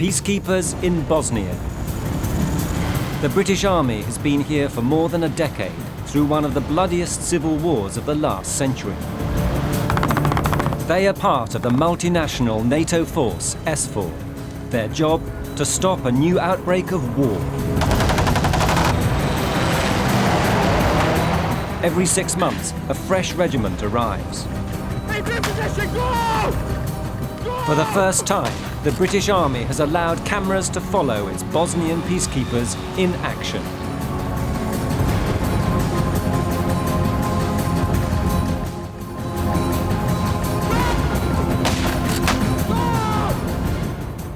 Peacekeepers in Bosnia. The British Army has been here for more than a decade through one of the bloodiest civil wars of the last century. They are part of the multinational NATO force, SFOR. Their job, to stop a new outbreak of war. Every 6 months, a fresh regiment arrives. For the first time, the British Army has allowed cameras to follow its Bosnian peacekeepers in action.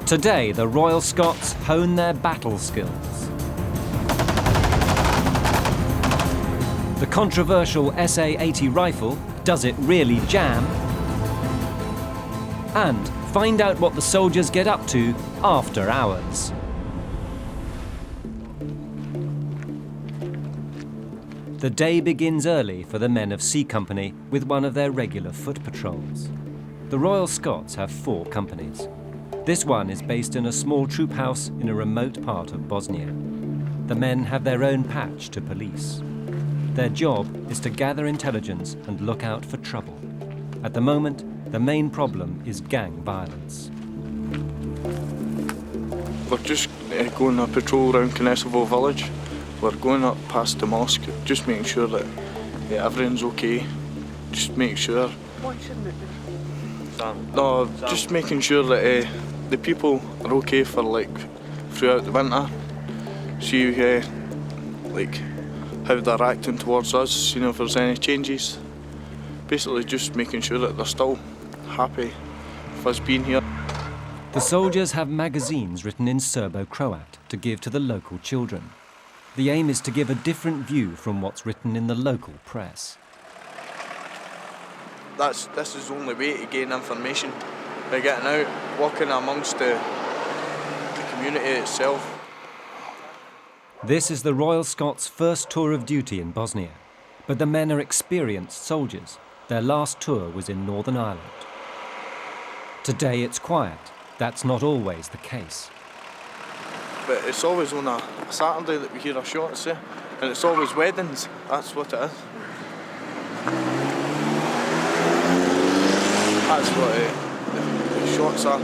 Today, the Royal Scots hone their battle skills. The controversial SA-80 rifle, does it really jam? And find out what the soldiers get up to after hours. The day begins early for the men of C Company with one of their regular foot patrols. The Royal Scots have 4 companies. This one is based in a small troop house in a remote part of Bosnia. The men have their own patch to police. Their job is to gather intelligence and look out for trouble. At the moment, the main problem is gang violence. We're just going a patrol around Knesevo village. We're going up past the mosque, just making sure that everything's okay. Just make sure. Why shouldn't it be? No, just making sure that the people are okay for throughout the winter. See how they're acting towards us, if there's any changes. Basically just making sure that they're still happy with us being here. The soldiers have magazines written in Serbo-Croat to give to the local children. The aim is to give a different view from what's written in the local press. This is the only way to gain information, by getting out, walking amongst the community itself. This is the Royal Scots' first tour of duty in Bosnia, but the men are experienced soldiers. Their last tour was in Northern Ireland. Today it's quiet. That's not always the case. But it's always on a Saturday that we hear our shots, and it's always weddings. That's what it is. That's what the shots are.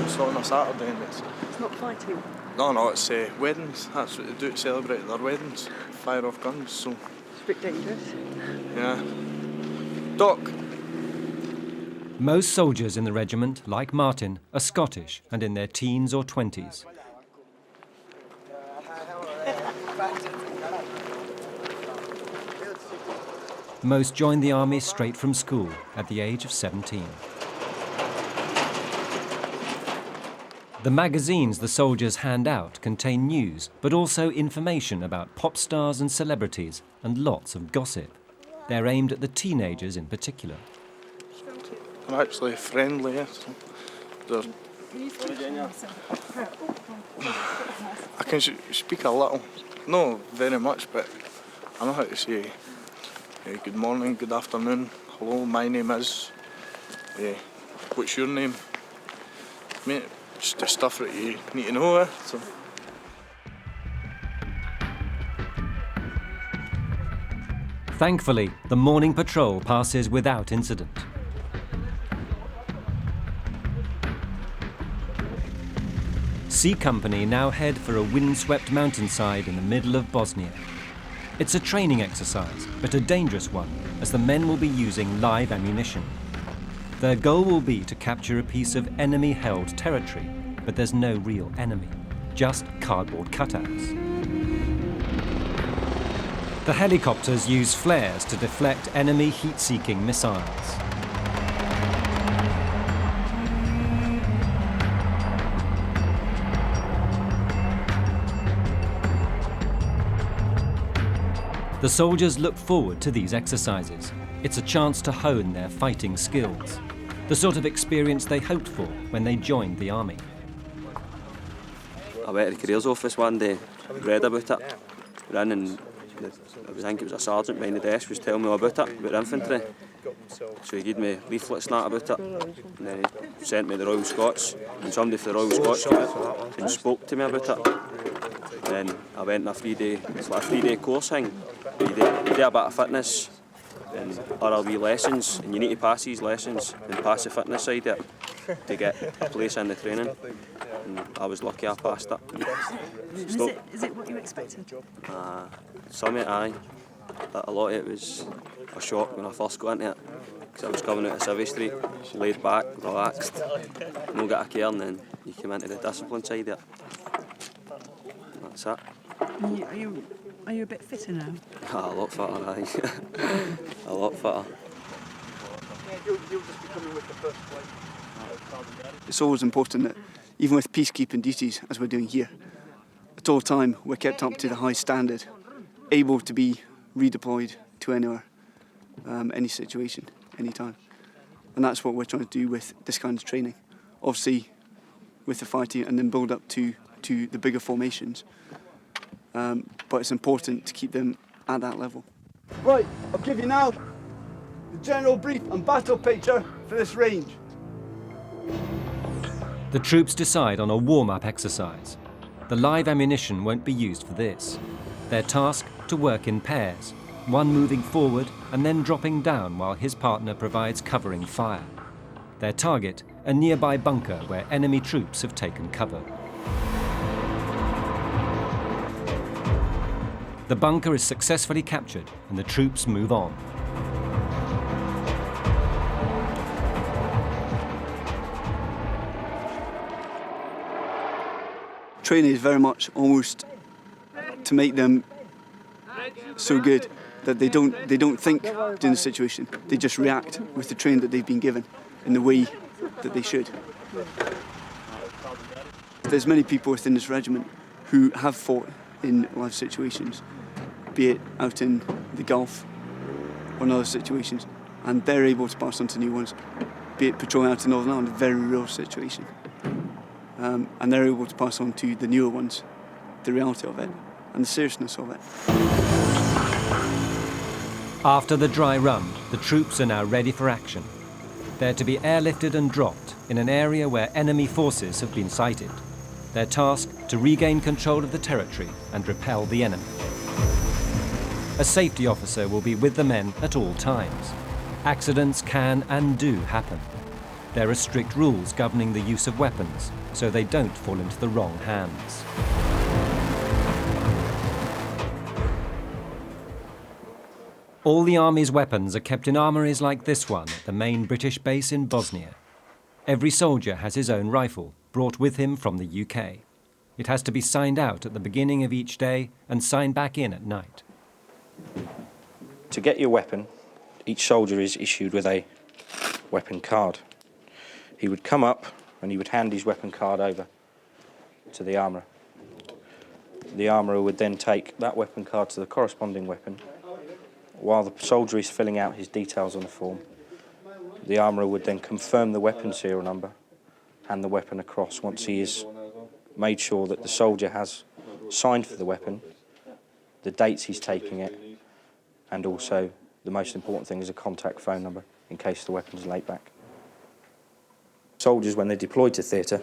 It's on a Saturday, and it's not fighting. No, it's weddings. That's what they do to celebrate their weddings. Fire off guns. So. It's a bit dangerous. Yeah. Doc. Most soldiers in the regiment, like Martin, are Scottish and in their teens or 20s. Most joined the army straight from school at the age of 17. The magazines the soldiers hand out contain news, but also information about pop stars and celebrities, and lots of gossip. They're aimed at the teenagers in particular. They're actually friendly, I can speak a little, not very much, but I know how to say good morning, good afternoon, hello, my name is, what's your name? Mate, just the stuff that you need to know. So. Thankfully, the morning patrol passes without incident. C Company now head for a windswept mountainside in the middle of Bosnia. It's a training exercise, but a dangerous one, as the men will be using live ammunition. Their goal will be to capture a piece of enemy-held territory, but there's no real enemy, just cardboard cutouts. The helicopters use flares to deflect enemy heat-seeking missiles. The soldiers look forward to these exercises. It's a chance to hone their fighting skills, the sort of experience they hoped for when they joined the army. I went to the careers office one day, read about it, ran and I think it was a sergeant behind the desk was telling me all about it, about infantry. So he gave me leaflets and that about it, and then he sent me the Royal Scots, and somebody from the Royal Scots came out and spoke to me about it. Then I went on a 3-day, it's like a 3-day course thing. You do a bit of fitness and RLB lessons, and you need to pass these lessons and pass the fitness side of it to get a place in the training. And I was lucky I passed it. Is it what you expected? Some of it, aye. A lot of it was a shock when I first got into it, because I was coming out of Civvy Street, laid back, relaxed, no got a care, and then you come into the discipline side of it. That's it. Are you a bit fitter now? A lot fitter, aye. A lot fitter. It's always important that, even with peacekeeping duties, as we're doing here, at all time we're kept up to the high standard, able to be redeployed to anywhere, any situation, any time. And that's what we're trying to do with this kind of training. Obviously, with the fighting and then build up to the bigger formations. But it's important to keep them at that level. Right, I'll give you now the general brief and battle picture for this range. The troops decide on a warm-up exercise. The live ammunition won't be used for this. Their task, to work in pairs, one moving forward and then dropping down while his partner provides covering fire. Their target, a nearby bunker where enemy troops have taken cover. The bunker is successfully captured and the troops move on. Training is very much almost to make them so good that they don't think during the situation. They just react with the training that they've been given in the way that they should. There's many people within this regiment who have fought in live situations, be it out in the Gulf or in other situations, and they're able to pass on to new ones, be it patrolling out in Northern Ireland, a very real situation. And they're able to pass on to the newer ones the reality of it and the seriousness of it. After the dry run, the troops are now ready for action. They're to be airlifted and dropped in an area where enemy forces have been sighted. Their task, to regain control of the territory and repel the enemy. A safety officer will be with the men at all times. Accidents can and do happen. There are strict rules governing the use of weapons, so they don't fall into the wrong hands. All the Army's weapons are kept in armouries like this one at the main British base in Bosnia. Every soldier has his own rifle, brought with him from the UK. It has to be signed out at the beginning of each day and signed back in at night. To get your weapon, each soldier is issued with a weapon card. He would come up and he would hand his weapon card over to the armourer. The armourer would then take that weapon card to the corresponding weapon. While the soldier is filling out his details on the form, the armourer would then confirm the weapon serial number, hand the weapon across once he has made sure that the soldier has signed for the weapon, the dates he's taking it, and also the most important thing is a contact phone number in case the weapon's laid back. Soldiers, when they're deployed to theatre,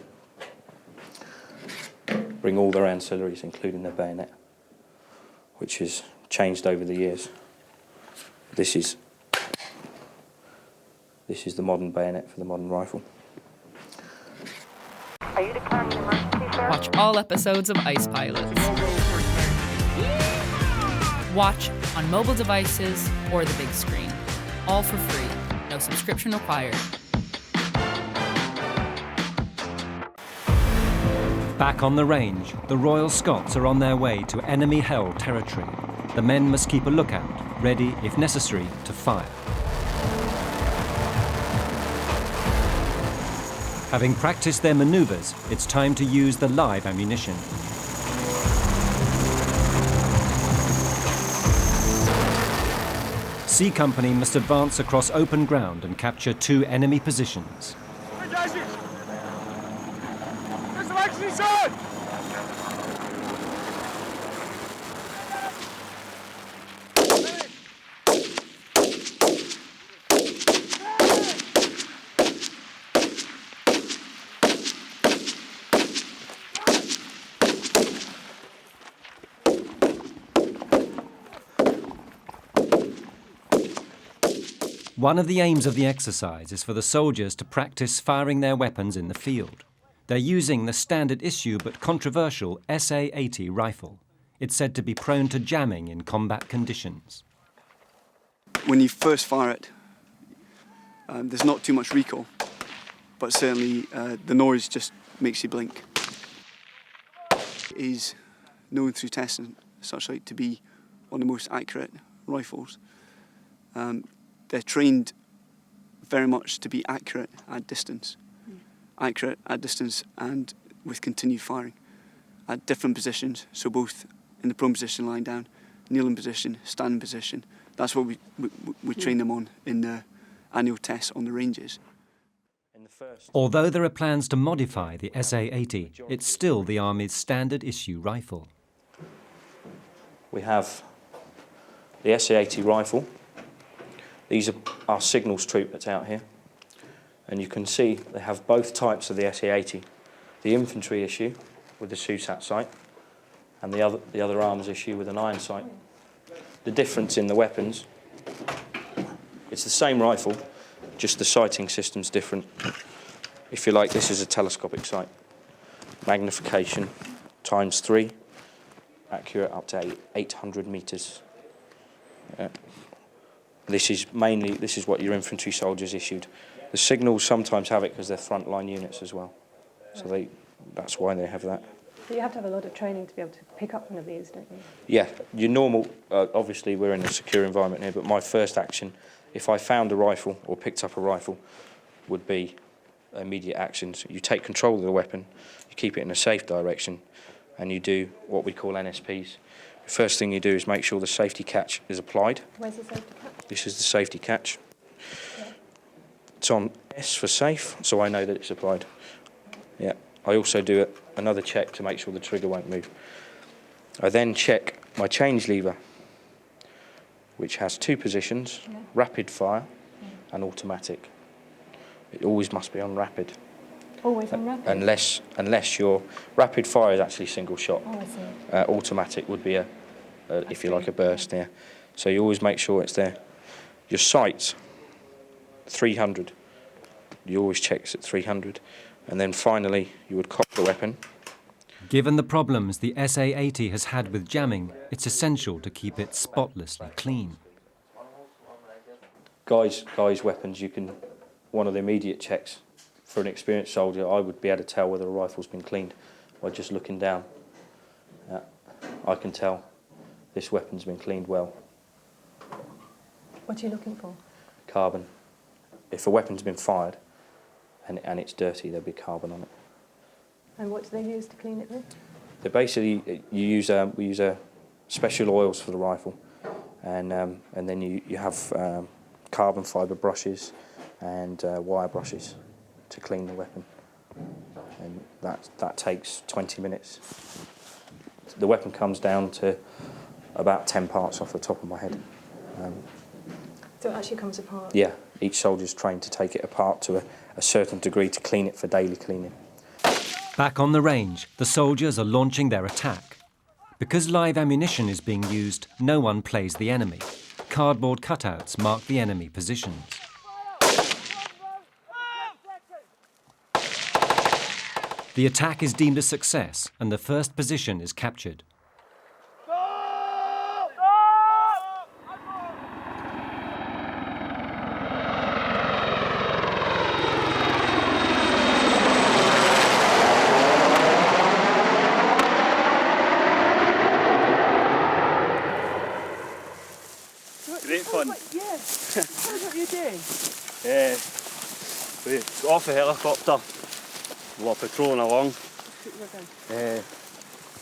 bring all their ancillaries, including their bayonet, which has changed over the years. This is the modern bayonet for the modern rifle. Are you declaring an emergency, sir? Watch all episodes of Ice Pilots. Watch on mobile devices or the big screen. All for free. No subscription required. Back on the range, the Royal Scots are on their way to enemy-held territory. The men must keep a lookout, ready, if necessary, to fire. Having practiced their manoeuvres, it's time to use the live ammunition. C Company must advance across open ground and capture 2 enemy positions. One of the aims of the exercise is for the soldiers to practice firing their weapons in the field. They're using the standard issue but controversial SA-80 rifle. It's said to be prone to jamming in combat conditions. When you first fire it, there's not too much recoil, but certainly the noise just makes you blink. It is known through testing such like to be one of the most accurate rifles. They're trained very much to be accurate at distance. Accurate at distance and with continued firing at different positions, so both in the prone position, lying down, kneeling position, standing position. That's what we train them on in the annual tests on the ranges. Although there are plans to modify the SA-80, it's still the Army's standard issue rifle. We have the SA-80 rifle. These are our signals troop that's out here. And you can see they have both types of the SA-80. The infantry issue with the SUSAT sight and the other arms issue with an iron sight. The difference in the weapons, it's the same rifle, just the sighting system's different. If you like, this is a telescopic sight. Magnification ×3, accurate up to 800 metres. This is what your infantry soldiers issued. The signals sometimes have it because they're frontline units as well. So that's why they have that. But you have to have a lot of training to be able to pick up one of these, don't you? Yeah, your normal, obviously we're in a secure environment here, but my first action, if I found a rifle or picked up a rifle, would be immediate actions. You take control of the weapon, you keep it in a safe direction, and you do what we call NSPs. The first thing you do is make sure the safety catch is applied. Where's the safety catch? This is the safety catch. Yeah. It's on S for safe, so I know that it's applied. Yeah. I also do another check to make sure the trigger won't move. I then check my change lever, which has two positions, rapid fire and automatic. It always must be on rapid. Always on rapid? Unless your rapid fire is actually single shot. Oh, I see. Automatic would be if you like, a burst, yeah. So you always make sure it's there. Your sights, 300. You always check it's at 300. And then finally, you would cock the weapon. Given the problems the SA-80 has had with jamming, it's essential to keep it spotlessly clean. Guys' weapons, one of the immediate checks for an experienced soldier, I would be able to tell whether a rifle's been cleaned by just looking down. I can tell this weapon's been cleaned well. What are you looking for? Carbon. If a weapon's been fired and it's dirty, there'll be carbon on it. And what do they use to clean it with? They basically, we use special oils for the rifle, and then you have carbon fibre brushes and wire brushes to clean the weapon, and that takes 20 minutes. The weapon comes down to about 10 parts off the top of my head. So it actually comes apart? Yeah, each soldier's trained to take it apart to a certain degree to clean it for daily cleaning. Back on the range, the soldiers are launching their attack. Because live ammunition is being used, no one plays the enemy. Cardboard cutouts mark the enemy positions. The attack is deemed a success and the first position is captured. Great fun. Yeah. Tell us what you're doing. We got off the helicopter, we were patrolling along.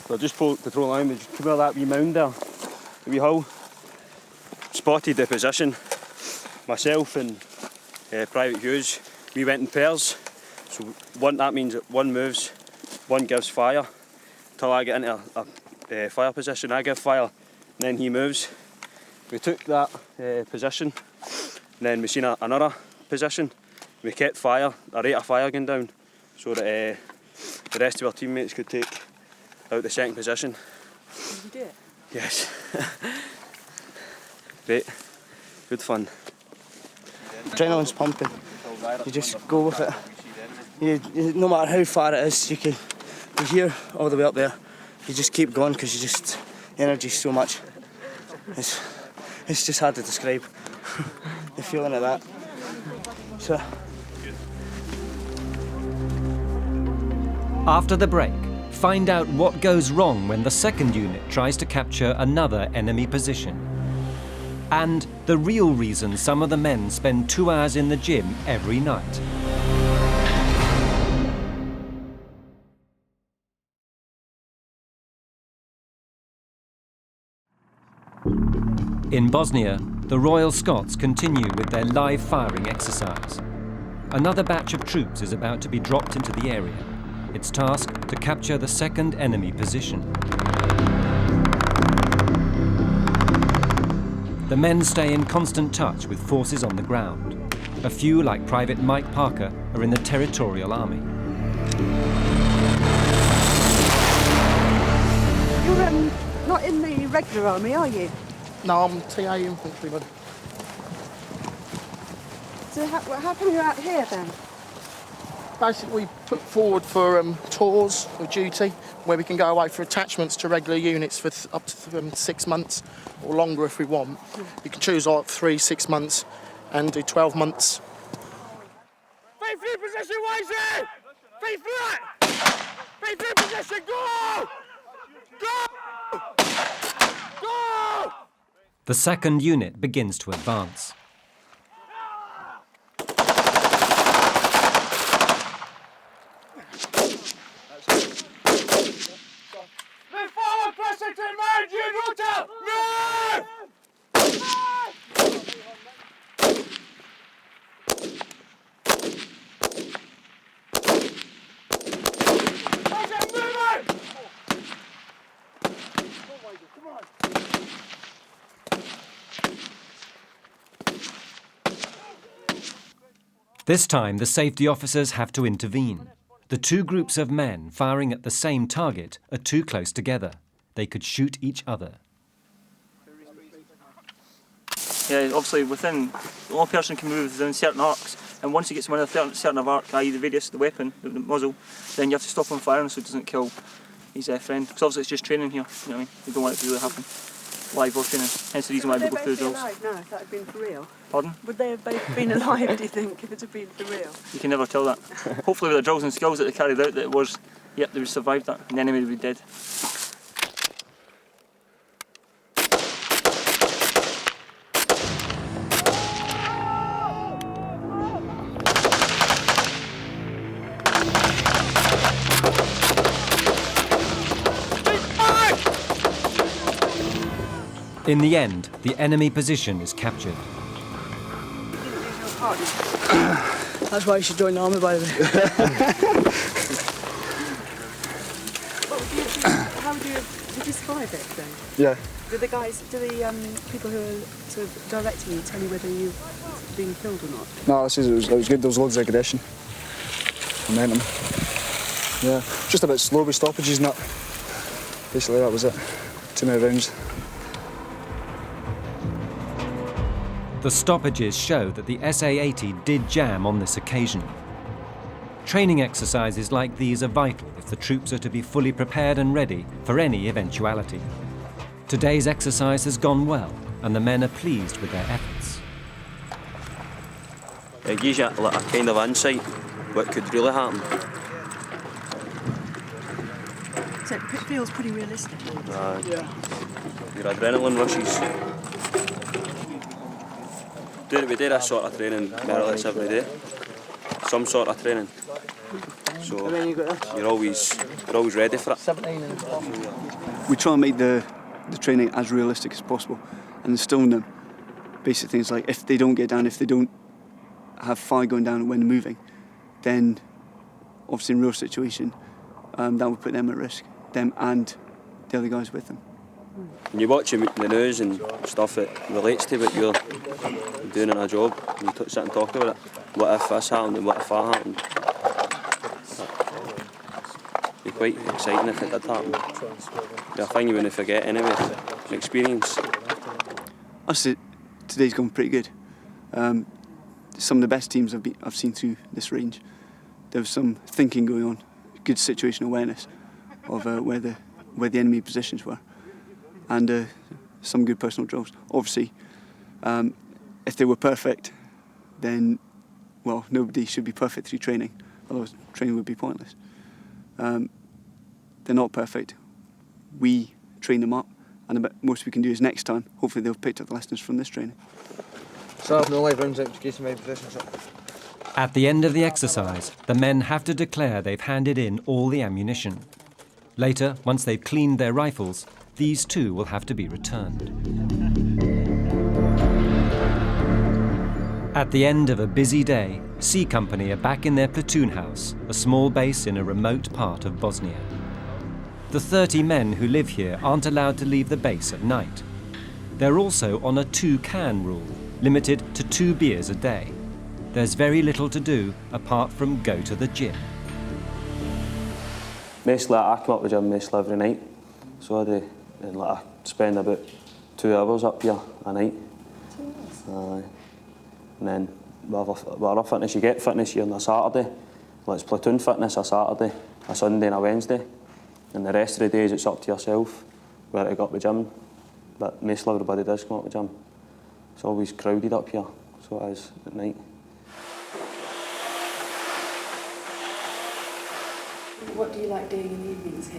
We just patrolling along, we just came over that wee mound there, the wee hill. Spotted the position. Myself and Private Hughes, we went in pairs. So that means that one moves, one gives fire. Till I get into a fire position, I give fire, and then he moves. We took that position, and then we seen another position. We kept fire, a rate of fire going down, so that the rest of our teammates could take out the second position. Did you do it? Yes. Great. Good fun. Adrenaline's pumping. You just go with it. No matter how far it is, you're here all the way up there. You just keep going because the energy's so much. It's just hard to describe the feeling of that. So. After the break, find out what goes wrong when the second unit tries to capture another enemy position. And the real reason some of the men spend 2 hours in the gym every night. In Bosnia, the Royal Scots continue with their live firing exercise. Another batch of troops is about to be dropped into the area. Its task to capture the second enemy position. The men stay in constant touch with forces on the ground. A few, like Private Mike Parker, are in the Territorial Army. You're not in the regular army, are you? No, I'm TA infantryman. So how come you're out here then? Basically, we put forward for tours of duty where we can go away for attachments to regular units for up to 6 months or longer if we want. You can choose like 3, 6 months and do 12 months. Feet through position, Wisey! Feet flat! Feet through position, go! Go! Go! The second unit begins to advance. Move forward, press it to emerge, you Ruta! Move! This time, the safety officers have to intervene. The two groups of men firing at the same target are too close together. They could shoot each other. Yeah, obviously one person can move within certain arcs, and once he gets within a certain arc, i.e. the radius of the weapon, the muzzle, then you have to stop him firing so it doesn't kill his friend. Because obviously it's just training here, you know what I mean? We don't want it to really happen. Live or training, hence the reason why we go through drills. Would they both be alive now if that had been for real? Pardon? Would they have both been alive, do you think, if it had been for real? You can never tell that. Hopefully with the drills and skills that they carried out, that it was, yep, they would survive that, and the enemy would be dead. In the end, the enemy position is captured. That's why you should join the army, by the way. How did you survive it then? Yeah. Do the people who are sort of directing you tell you whether you've been killed or not? No, it was good. There was loads of aggression. Momentum. Yeah. Just a bit slow with stoppages and that. Basically, that was it. Too many rounds. The stoppages show that the SA-80 did jam on this occasion. Training exercises like these are vital if the troops are to be fully prepared and ready for any eventuality. Today's exercise has gone well, and the men are pleased with their efforts. It gives you like a kind of insight what could really happen. So it feels pretty realistic. Yeah. Your adrenaline rushes. We do that sort of training more or less every day. Some sort of training. So you're always ready for it. We try and make the training as realistic as possible and instill in them basic things like if they don't get down, if they don't have fire going down when moving, then obviously in real situation that would put them at risk, them and the other guys with them. When you watch the news and stuff, it relates to what you're doing in a job. And you sit and talk about it. What if this happened and what if that happened? It'd be quite exciting if it did happen. It'd be a thing you wouldn't forget anyway. An experience. I'd say today's gone pretty good. The some of the best teams I've seen through this range. There was some thinking going on, good situational awareness of where the enemy positions were, and some good personal drills. Obviously, if they were perfect, then, well, nobody should be perfect through training, otherwise training would be pointless. They're not perfect. We train them up, and the most we can do is next time, hopefully they've picked up the lessons from this training. So I've no live rounds out to get my positions up. At the end of the exercise, the men have to declare they've handed in all the ammunition. Later, once they've cleaned their rifles, these too will have to be returned. At the end of a busy day, C Company are back in their platoon house, a small base in a remote part of Bosnia. The 30 men who live here aren't allowed to leave the base at night. They're also on a 2-can rule, limited to 2 beers a day. There's very little to do apart from go to the gym. Mostly I come up with the gym mostly every night, so I spend about 2 hours up here a night. And then with our fitness, you get fitness here on a Saturday. Like it's platoon fitness a Saturday, a Sunday and a Wednesday. And the rest of the days it's up to yourself where to go up the gym. But mostly everybody does come up the gym. It's always crowded up here, so it is at night. What do you like doing in the evenings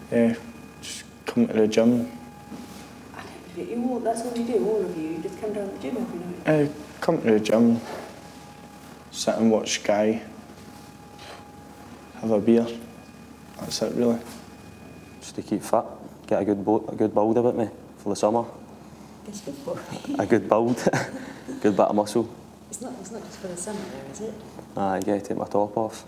here? Just come to the gym. I don't believe it. That's all you do, all of you? You just come down to the gym every night? Come to the gym, sit and watch Sky, have a beer. That's it, really. Just to keep fit, get a good build about me for the summer. It's good for me. A good build, good bit of muscle. It's not just for the summer though, is it? I get to take my top off.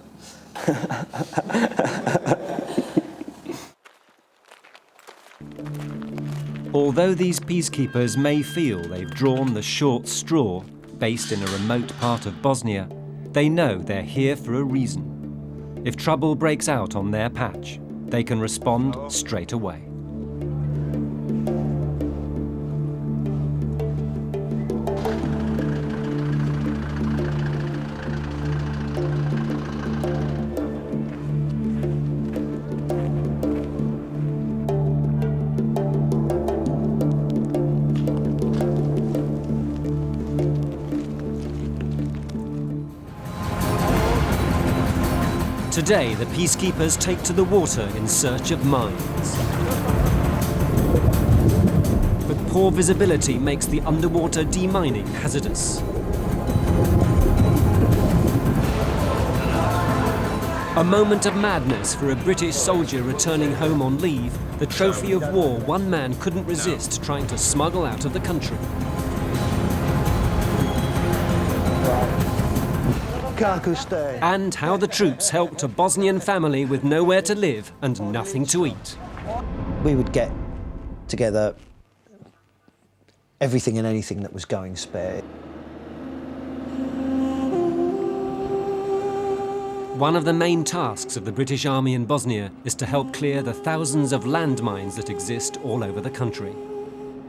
Although these peacekeepers may feel they've drawn the short straw, based in a remote part of Bosnia, they know they're here for a reason. If trouble breaks out on their patch, they can respond straight away. Today, the peacekeepers take to the water in search of mines. But poor visibility makes the underwater demining hazardous. A moment of madness for a British soldier returning home on leave, the trophy of war one man couldn't resist trying to smuggle out of the country. And how the troops helped a Bosnian family with nowhere to live and nothing to eat. We would get together everything and anything that was going spare. One of the main tasks of the British Army in Bosnia is to help clear the thousands of landmines that exist all over the country.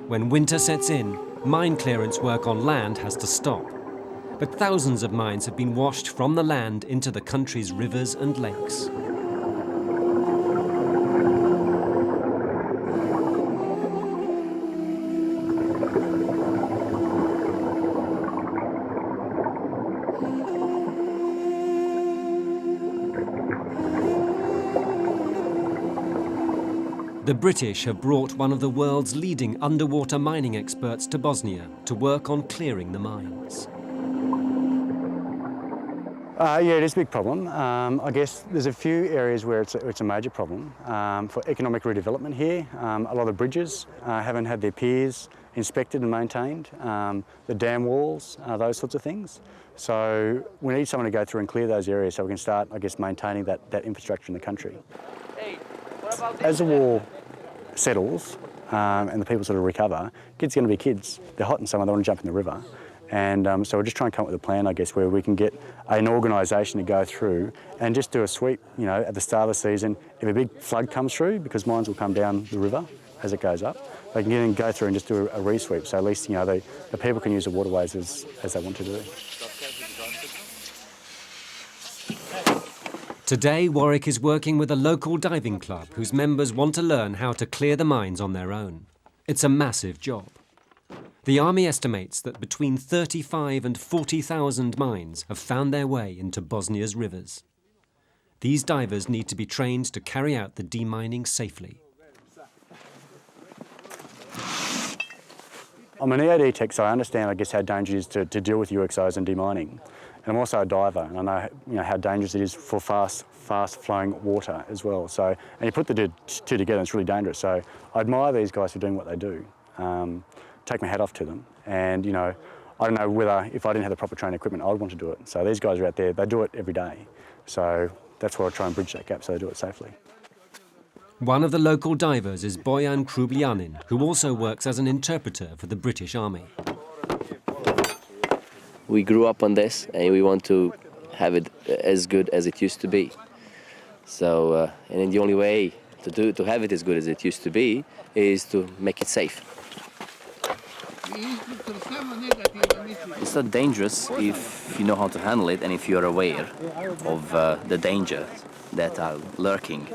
When winter sets in, mine clearance work on land has to stop. But thousands of mines have been washed from the land into the country's rivers and lakes. The British have brought one of the world's leading underwater mining experts to Bosnia to work on clearing the mines. Yeah, it is a big problem. I guess there's a few areas where it's a major problem. For economic redevelopment here, a lot of bridges haven't had their piers inspected and maintained, the dam walls, those sorts of things. So we need someone to go through and clear those areas so we can start, I guess, maintaining that infrastructure in the country. As the war settles and the people sort of recover, kids are going to be kids. They're hot in summer, they want to jump in the river. And so we're just trying to come up with a plan, I guess, where we can get an organisation to go through and just do a sweep, you know, at the start of the season. If a big flood comes through, because mines will come down the river as it goes up, they can then go through and just do a re-sweep. So at least, you know, the people can use the waterways as they want to do. Today, Warwick is working with a local diving club whose members want to learn how to clear the mines on their own. It's a massive job. The Army estimates that between 35 and 40,000 mines have found their way into Bosnia's rivers. These divers need to be trained to carry out the demining safely. I'm an EOD tech, so I understand, I guess, how dangerous it is to deal with UXOs and demining. And I'm also a diver, and I know, how dangerous it is for fast-flowing water as well. So, and you put the two together, it's really dangerous. So I admire these guys for doing what they do. Take my hat off to them. And, I don't know whether, if I didn't have the proper training equipment, I would want to do it. So these guys are out there, they do it every day. So that's why I try and bridge that gap so they do it safely. One of the local divers is Bojan Krubljanin, who also works as an interpreter for the British Army. We grew up on this and we want to have it as good as it used to be. So, and then the only way to have it as good as it used to be is to make it safe. It's not dangerous if you know how to handle it and if you're aware of the dangers that are lurking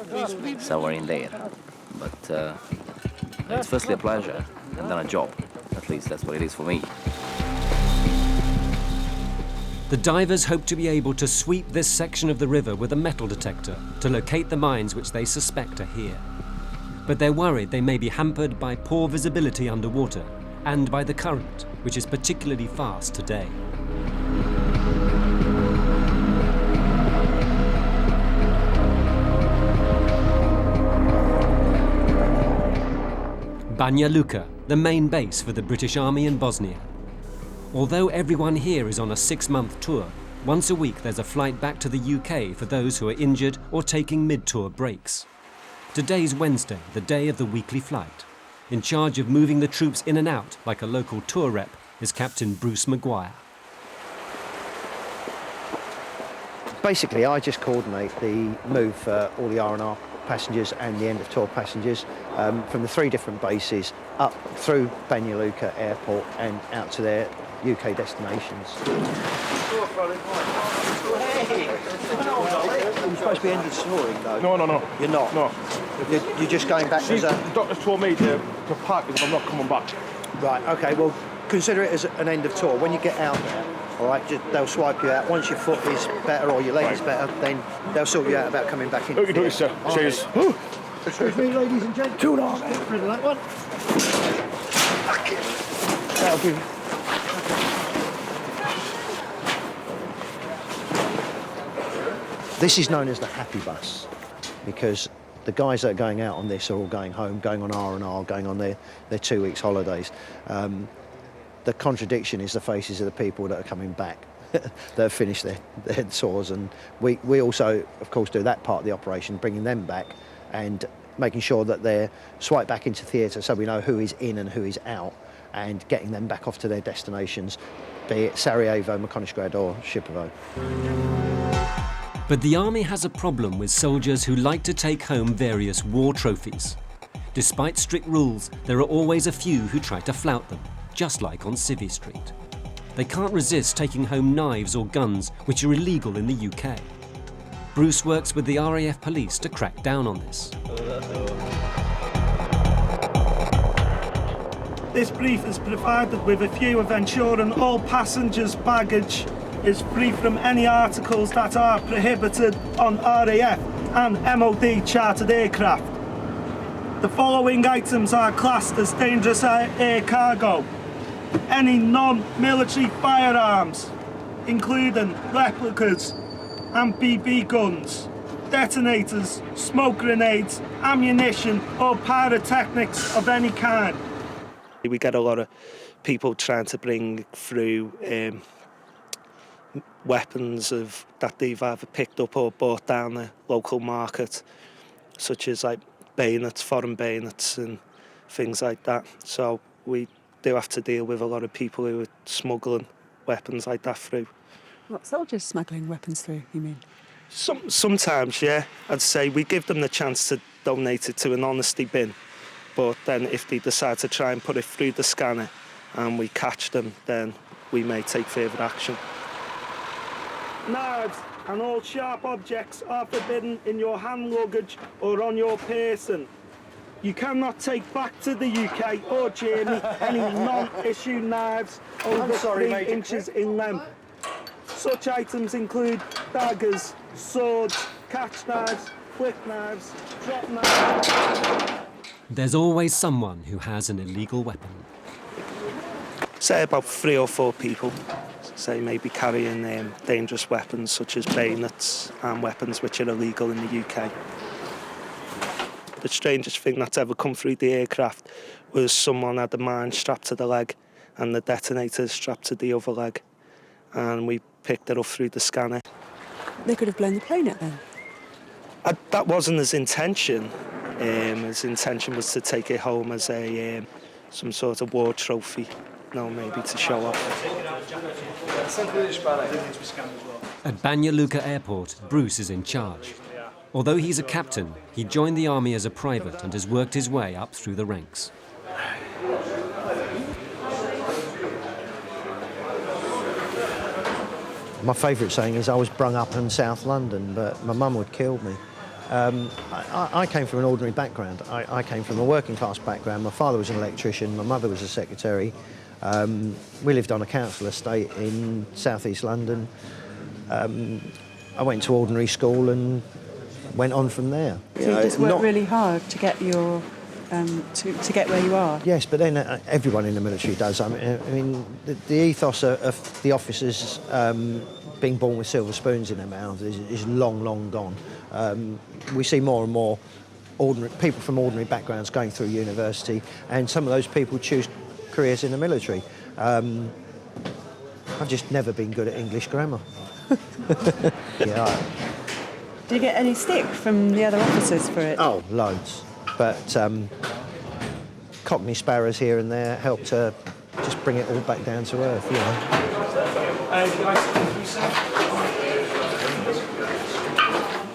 somewhere in there. But it's firstly a pleasure and then a job. At least that's what it is for me. The divers hope to be able to sweep this section of the river with a metal detector to locate the mines which they suspect are here. But they're worried they may be hampered by poor visibility underwater and by the current, which is particularly fast today. Banja Luka, the main base for the British Army in Bosnia. Although everyone here is on a 6-month tour, once a week there's a flight back to the UK for those who are injured or taking mid-tour breaks. Today's Wednesday, the day of the weekly flight. In charge of moving the troops in and out like a local tour rep is Captain Bruce Maguire. Basically, I just coordinate the move for all the R&R passengers and the end-of-tour passengers from the 3 different bases up through Banja Luka Airport and out to their UK destinations. You're supposed to be ended snoring, though. No. You're not? No. You're just going back as a... The doctor told me to park because I'm not coming back. Right, OK, well, consider it as an end of tour. When you get out there, all right, they'll swipe you out. Once your foot is better or your leg is better, then they'll sort you out about coming back in. Look, do it, sir. Cheers. Excuse me, ladies and gentlemen. 2 and a half. Get rid of that one. That'll be... This is known as the happy bus because the guys that are going out on this are all going home, going on R&R, going on their 2 weeks holidays. The contradiction is the faces of the people that are coming back. They've finished their tours, and we also, of course, do that part of the operation, bringing them back and making sure that they're swiped back into theatre so we know who is in and who is out, and getting them back off to their destinations, be it Sarajevo, Mrkonjić or Šipovo. But the army has a problem with soldiers who like to take home various war trophies. Despite strict rules, there are always a few who try to flout them, just like on Civvy Street. They can't resist taking home knives or guns, which are illegal in the UK. Bruce works with the RAF police to crack down on this. This brief is provided with a view of ensuring all passengers' baggage is free from any articles that are prohibited on RAF and MOD chartered aircraft. The following items are classed as dangerous air cargo. Any non-military firearms, including replicas and BB guns, detonators, smoke grenades, ammunition or pyrotechnics of any kind. We get a lot of people trying to bring through weapons that they've either picked up or bought down the local market, such as like bayonets, foreign bayonets and things like that. So we do have to deal with a lot of people who are smuggling weapons like that through. What, soldiers smuggling weapons through, you mean? Sometimes, yeah. I'd say we give them the chance to donate it to an honesty bin, but then if they decide to try and put it through the scanner and we catch them, then we may take further action. knives and all sharp objects are forbidden in your hand luggage or on your person. You cannot take back to the UK or Germany any non-issue knives over 3 inches in length. Such items include daggers, swords, catch knives, quick knives, drop knives. There's always someone who has an illegal weapon. Say about 3 or 4 people, say maybe carrying dangerous weapons such as bayonets and weapons which are illegal in the UK. The strangest thing that's ever come through the aircraft was someone had a mine strapped to the leg and the detonator strapped to the other leg, and we picked it up through the scanner. They could have blown the plane up then? That wasn't his intention. His intention was to take it home as a some sort of war trophy, maybe to show off. At Banja Luka Airport, Bruce is in charge. Although he's a captain, he joined the army as a private and has worked his way up through the ranks. My favourite saying is I was brung up in South London, but my mum would kill me. I came from an ordinary background. I came from a working class background. My father was an electrician, my mother was a secretary. We lived on a council estate in southeast London. I went to ordinary school and went on from there. So you just worked really hard to get your to get where you are? Yes, but then everyone in the military does. I mean the ethos of the officers being born with silver spoons in their mouths is long, long gone. We see more and more people from ordinary backgrounds going through university, and some of those people choose careers in the military. I've just never been good at English grammar. Yeah. Do you get any stick from the other officers for it? Oh, loads. But Cockney sparrows here and there help to just bring it all back down to earth, you know.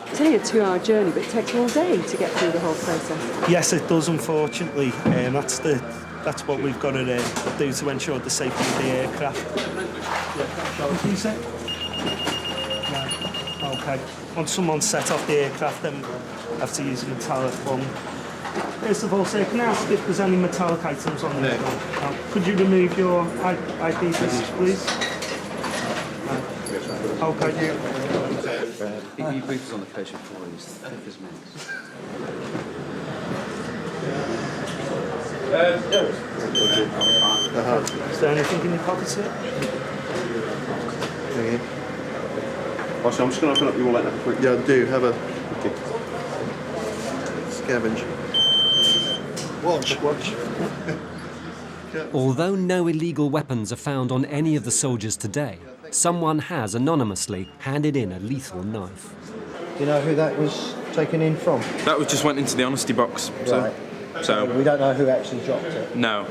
It's only a 2-hour journey, but it takes all day to get through the whole process. Yes, it does, unfortunately. That's what we've got to do to ensure the safety of the aircraft. What you say? Right. Okay. Once someone's set off the aircraft, then we have to use a metallic one. First of all, sir, can I ask if there's any metallic items on there? No. Could you remove your ID please? Okay. He briefed us on the patient floor, he's thick as mints. Is there anything in your pockets here? I'm just going to open up your wallet now quick. Yeah, I do. Have a scavenge. Watch. Although no illegal weapons are found on any of the soldiers today, someone has anonymously handed in a lethal knife. Do you know who that was taken in from? That was just went into the honesty box. Right. So we don't know who actually dropped it? No.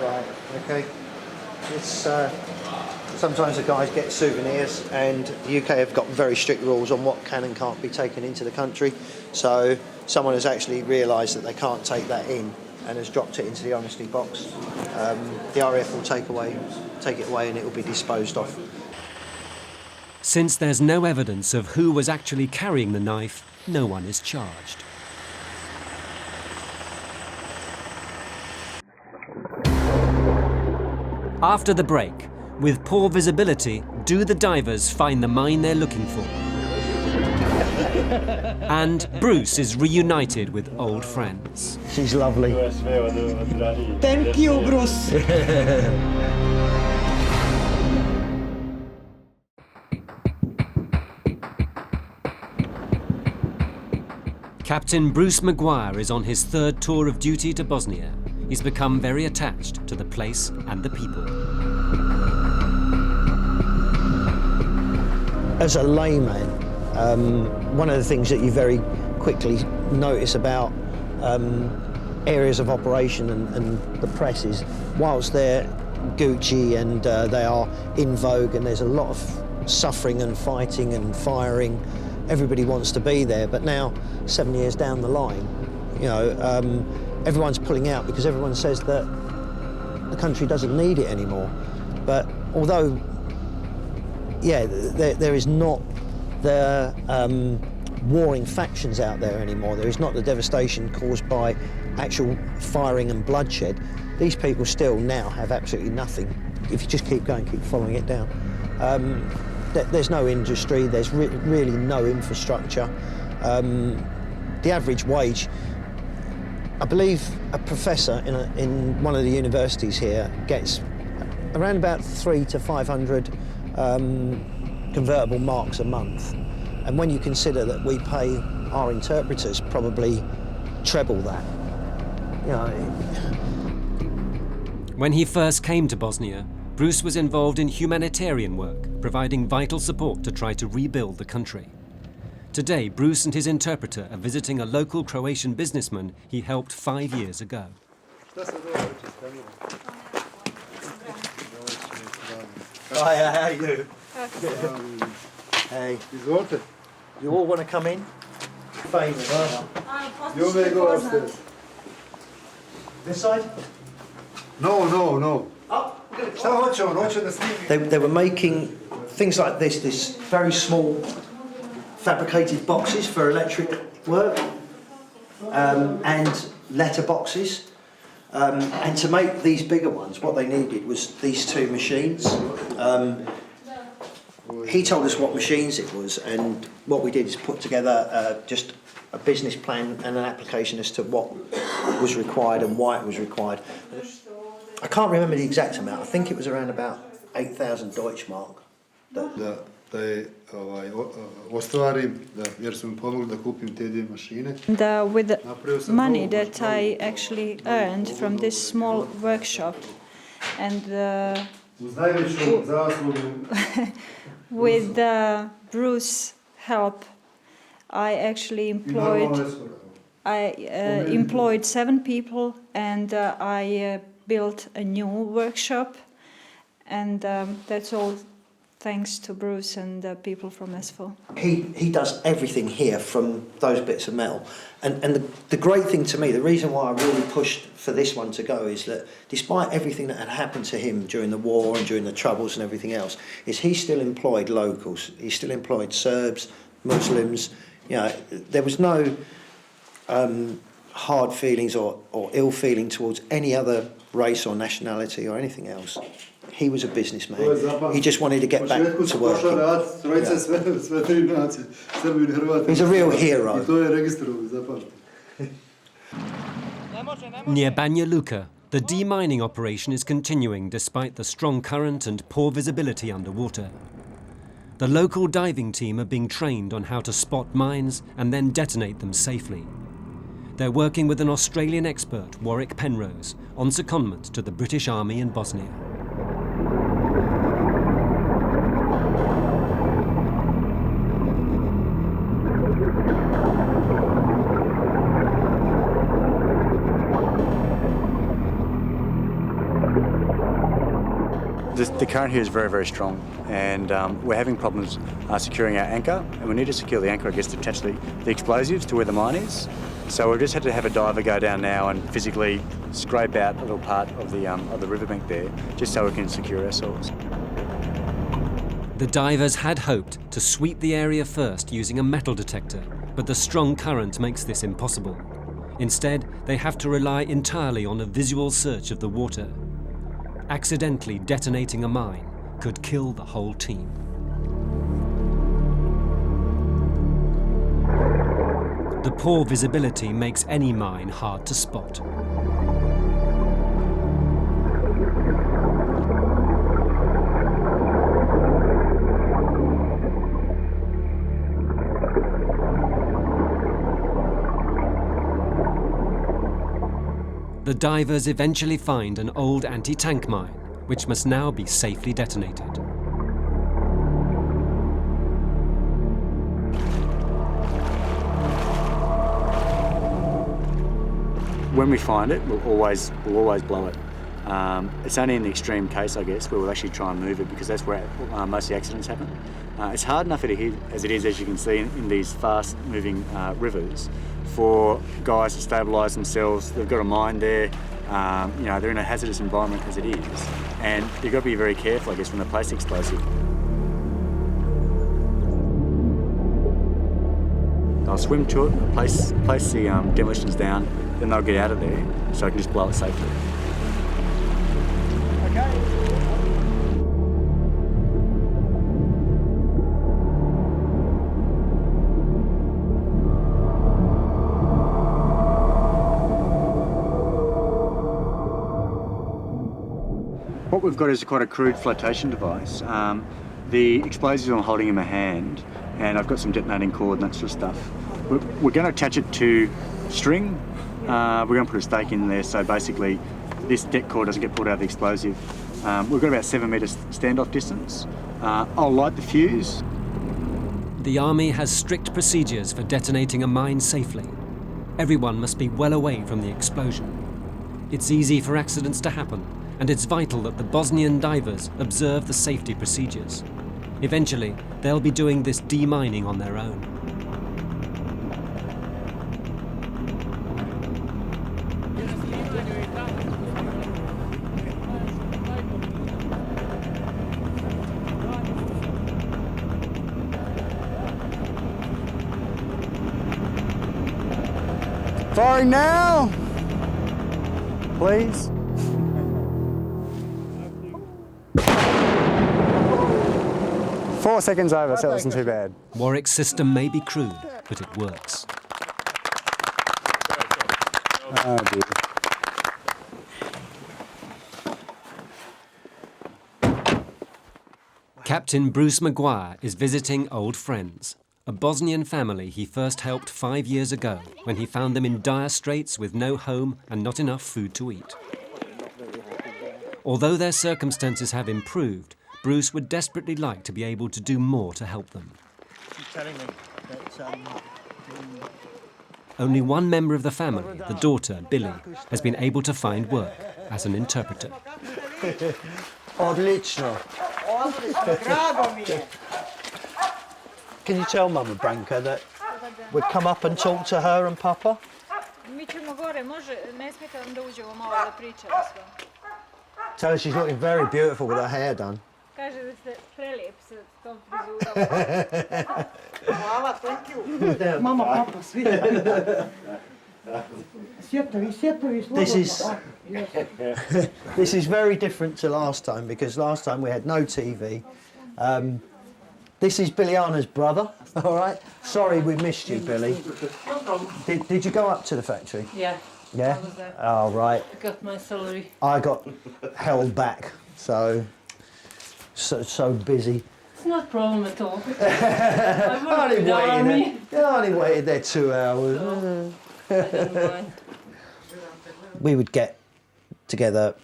Right, okay. It's sometimes the guys get souvenirs, and the UK have got very strict rules on what can and can't be taken into the country. So someone has actually realised that they can't take that in and has dropped it into the honesty box. The RAF will take it away and it will be disposed of. Since there's no evidence of who was actually carrying the knife, no one is charged. After the break, with poor visibility, do the divers find the mine they're looking for? And Bruce is reunited with old friends. She's lovely. Thank you, Bruce. Captain Bruce Maguire is on his 3rd tour of duty to Bosnia. He's become very attached to the place and the people. As a layman, one of the things that you very quickly notice about areas of operation and the press is, whilst they're Gucci and they are in vogue and there's a lot of suffering and fighting and firing, everybody wants to be there. But now, 7 years down the line, you know, everyone's pulling out because everyone says that the country doesn't need it anymore. But although, yeah, there is not the warring factions out there anymore, there is not the devastation caused by actual firing and bloodshed, these people still now have absolutely nothing. If you just keep going, keep following it down. There's no industry, there's really no infrastructure. The average wage, I believe a professor in one of the universities here gets around about 300 to 500 convertible marks a month. And when you consider that we pay our interpreters probably treble that, you know. When he first came to Bosnia, Bruce was involved in humanitarian work, providing vital support to try to rebuild the country. Today, Bruce and his interpreter are visiting a local Croatian businessman he helped 5 years ago. Hi, how are you? Hey. You all want to come in? Famous. You may go upstairs. This side? No. They were making things like this very small fabricated boxes for electric work and letter boxes. And to make these bigger ones, what they needed was these two machines. He told us what machines it was, and what we did is put together just a business plan and an application as to what was required and why it was required. I can't remember the exact amount. I think it was around about 8,000 Deutschmark. And with the money that I actually earned from this small workshop, and with Bruce's help, I actually employed 7 people, and I built a new workshop, and that's all thanks to Bruce and the people from ESFO. He does everything here from those bits of metal. And the great thing to me, the reason why I really pushed for this one to go is that despite everything that had happened to him during the war and during the Troubles and everything else, is he still employed locals. He still employed Serbs, Muslims. You know, there was no hard feelings or ill feeling towards any other race or nationality or anything else. He was a businessman. He just wanted to get back to working. Yeah. He's a real hero. Near Banja Luka, the demining operation is continuing despite the strong current and poor visibility underwater. The local diving team are being trained on how to spot mines and then detonate them safely. They're working with an Australian expert, Warwick Penrose, on secondment to the British Army in Bosnia. The current here is very, very strong, and we're having problems securing our anchor, and we need to secure the anchor, I guess, to attach the explosives to where the mine is. So we've just had to have a diver go down now and physically scrape out a little part of the riverbank there, just so we can secure ourselves. The divers had hoped to sweep the area first using a metal detector, but the strong current makes this impossible. Instead, they have to rely entirely on a visual search of the water. Accidentally detonating a mine could kill the whole team. The poor visibility makes any mine hard to spot. The divers eventually find an old anti-tank mine, which must now be safely detonated. When we find it, we'll always blow it. It's only in the extreme case, I guess, where we'll actually try and move it, because that's where most of the accidents happen. It's hard enough as it is, as you can see, in these fast-moving rivers, for guys to stabilise themselves. They've got a mine there, You know, they're in a hazardous environment as it is, and you've got to be very careful, I guess, when they place the explosive. They'll swim to it, place the demolitions down, then they'll get out of there so I can just blow it safely. What we've got is quite a crude flotation device. The explosives I'm holding in my hand, and I've got some detonating cord and that sort of stuff. We're going to attach it to string. We're going to put a stake in there, so basically this det cord doesn't get pulled out of the explosive. We've got about 7 metres standoff distance. I'll light the fuse. The army has strict procedures for detonating a mine safely. Everyone must be well away from the explosion. It's easy for accidents to happen, and it's vital that the Bosnian divers observe the safety procedures. Eventually, they'll be doing this demining on their own. Firing now! Please. Four seconds over, so that wasn't too bad. Warwick's system may be crude, but it works. Oh dear. Captain Bruce Maguire is visiting old friends, a Bosnian family he first helped 5 years ago when he found them in dire straits with no home and not enough food to eat. Although their circumstances have improved, Bruce would desperately like to be able to do more to help them. She's telling me that Only one member of the family, the daughter, Billy, has been able to find work as an interpreter. Odlično. Can you tell Mama Branka that we'd come up and talk to her and Papa? Tell her she's looking very beautiful with her hair done. Mama, Papa, svi. This is very different to last time, because last time we had no TV. This is Biliana's brother, all right? Sorry we missed you, Billy. No problem. Did you go up to the factory? Yeah. Yeah? I was there. Oh, right. I got my salary. I got held back, so busy. It's not a problem at all. I only waited there 2 hours. No. I don't mind. We would get together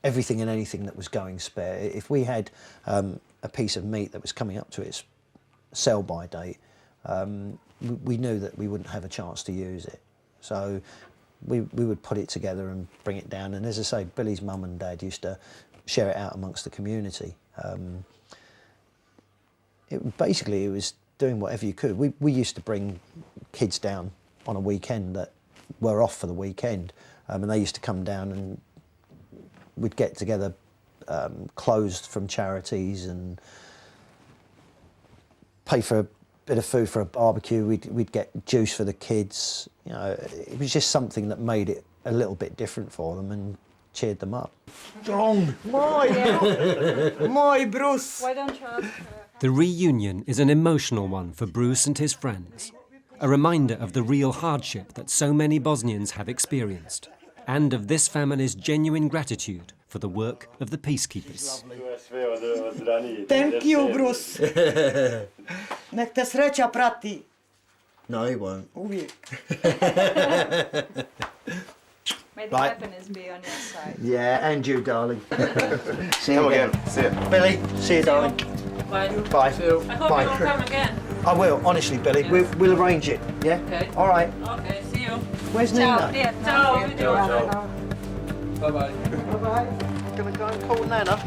everything and anything that was going spare. If we had a piece of meat that was coming up to its sell-by date, we knew that we wouldn't have a chance to use it. So we would put it together and bring it down. And as I say, Billy's mum and dad used to share it out amongst the community. Basically, it was doing whatever you could. We used to bring kids down on a weekend that were off for the weekend, and they used to come down and we'd get together clothes from charities and pay for a bit of food for a barbecue. We'd get juice for the kids. You know, it was just something that made it a little bit different for them and cheered them up. Strong. My Bruce. Why don't you ask The reunion is an emotional one for Bruce and his friends, a reminder of the real hardship that so many Bosnians have experienced, and of this family's genuine gratitude for the work of the Peacekeepers. Thank you, Bruce. Nek te sreća prati. No, he won't. Uvijek. May the Right. happiness be on your side. Yeah, and you, darling. See you Come again. See you. Billy, see you, darling. Bye. Bye. I hope Bye. you will come again. I will, honestly, Billy. Yes. We'll arrange it, yeah? Okay. All right. Okay, see you. Where's Ciao. Nina? Ciao. Bye-bye. Bye-bye. Gonna go and call Nana.